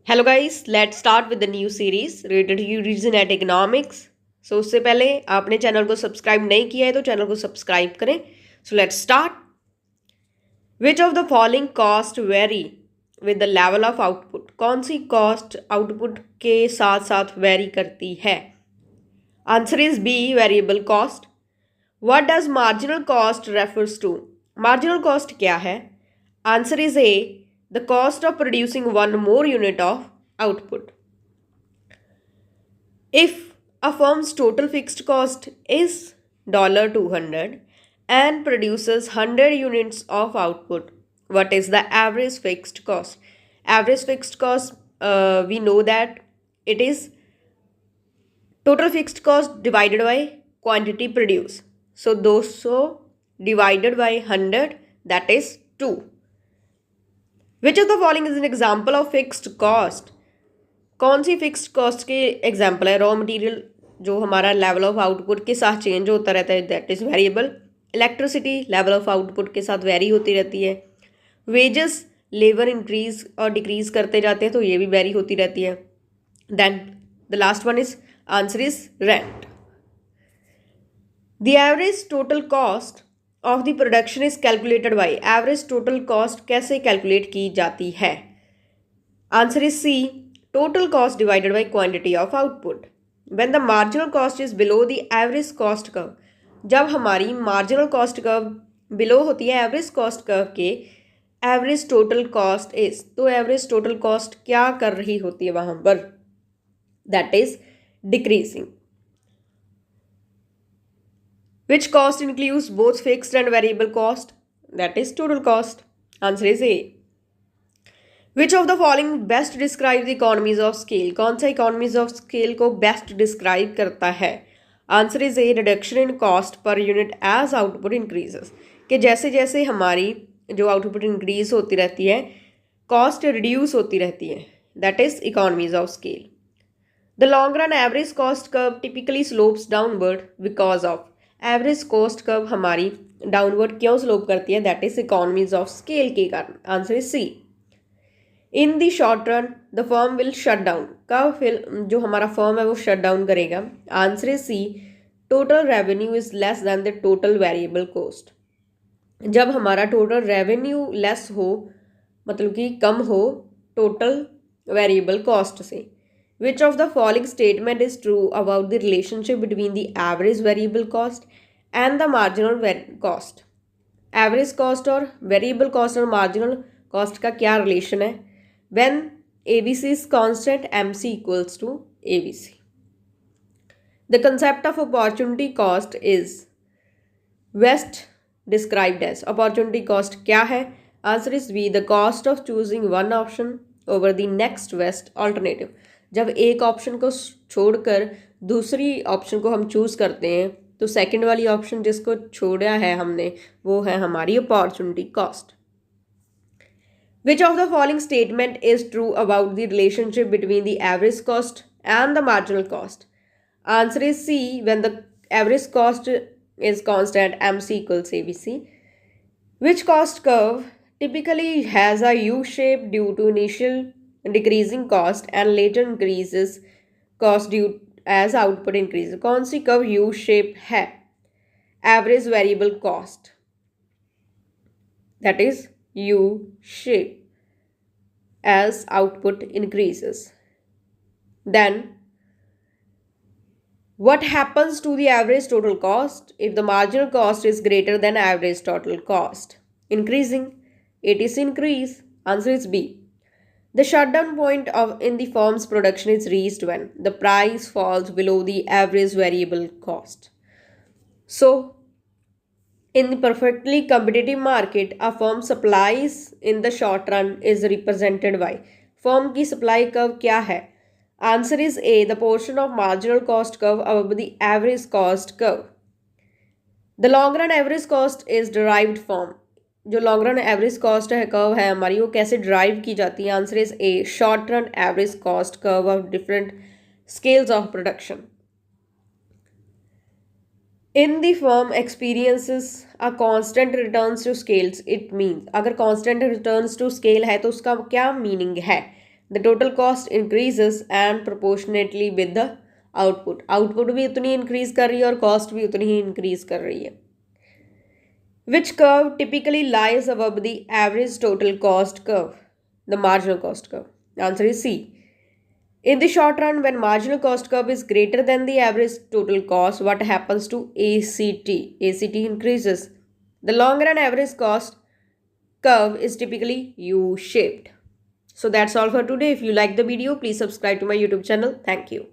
Hello guys, let's start with the new series rated you reason at economics. So उससे पहले आपने channel को subscribe नहीं किया है तो चैनल को सब्सक्राइब करें। So let's start. Which of the following cost very with the level of output? कौन सी कॉस्ट आउटपुट के साथ साथ वेरी करती है? Answer is B, variable cost. What does marginal cost refers to? Marginal cost क्या है? Answer is A, the cost of producing one more unit of output. If a firm's total fixed cost is $200 and produces 100 units of output, what is the average fixed cost? Average fixed cost, we know that it is total fixed cost divided by quantity produced. So 200 divided by 100, that is 2. Which of the following is an example of fixed cost? कौन सी fixed cost के example है? Raw material जो हमारा level of output के साथ change होता रहता है, that is variable. Electricity level of output के साथ वेरी होती रहती है। वेजेस, लेबर इंक्रीज और डिक्रीज करते जाते हैं तो ये भी वेरी होती रहती है। Then the last one is answer is rent. The average total cost of the production is calculated by. Average total cost कैसे कैलकुलेट की जाती है? Answer is C, total cost divided by quantity of output. When the marginal cost is below the average cost curve, जब हमारी marginal cost curve below होती है average cost curve के, average total cost is, तो average total cost क्या कर रही होती है वहां पर? That is decreasing. Which cost includes both fixed and variable cost? That is total cost. Answer is A. Which of the following best describe the economies of scale? कौन सा economies of scale को best describe करता है? Answer is A, reduction in cost per unit as output increases. कि जैसे जैसे हमारी जो output increase होती रहती है, cost reduce होती रहती है. That is economies of scale. The long run average cost curve typically slopes downward because of. Average cost curve हमारी डाउनवर्ड क्यों स्लोप करती है? That is economies of scale के कारण। Answer is C. In the short run the firm will shut down. कब फिर जो हमारा फर्म है वो शट डाउन करेगा? Answer is C, total revenue is less than the total variable cost. जब हमारा टोटल रेवेन्यू लेस हो, मतलब कि कम हो टोटल वेरिएबल कॉस्ट से। Which of the following statement is true about the relationship between the average variable cost and the marginal cost? Average cost और variable cost और marginal cost का क्या relation है? When ABC is constant, MC equals to ABC. The concept of opportunity cost is best described as. Opportunity cost क्या है? Answer is B, the cost of choosing one option over the next best alternative. जब एक option को छोड़कर दूसरी option को हम choose करते हैं तो सेकंड वाली ऑप्शन जिसको छोड़ा है हमने वो है हमारी opportunity cost. Which of the following statement is true about the relationship between the average cost and the marginal cost? Answer is C, when the average cost is constant, MC equals ABC. Which cost curve typically has a U shape due to initial decreasing cost and later increases cost due as output increases? कौन C curve U shape है? Average variable cost, that is U shape as output increases. Then what happens to the average total cost if the marginal cost is greater than average total cost? Increasing. It is increase. Answer is B. The shutdown point in the firm's production is reached when the price falls below the average variable cost. So, in the perfectly competitive market, a firm's supplies in the short run is represented by. Firm की supply curve क्या है? Answer is A, the portion of marginal cost curve above the average cost curve. The long run average cost is derived from. जो long run average cost है curve है हमारी वो कैसे derive की जाती है? Answer is A, short run average cost curve of different scales of production. In the firm experiences a constant returns to scales, it means अगर कांस्टेंट रिटर्न्स टू स्केल है तो उसका क्या मीनिंग है? The total cost increases and proportionately with the output. Output भी उतनी increase कर रही है और cost भी उतनी ही increase कर रही है. Which curve typically lies above the average total cost curve? The marginal cost curve. The answer is C. In the short run, when marginal cost curve is greater than the average total cost, what happens to ACT? ACT increases. The long run average cost curve is typically U-shaped. So that's all for today. If you like the video, please subscribe to my YouTube channel. Thank you.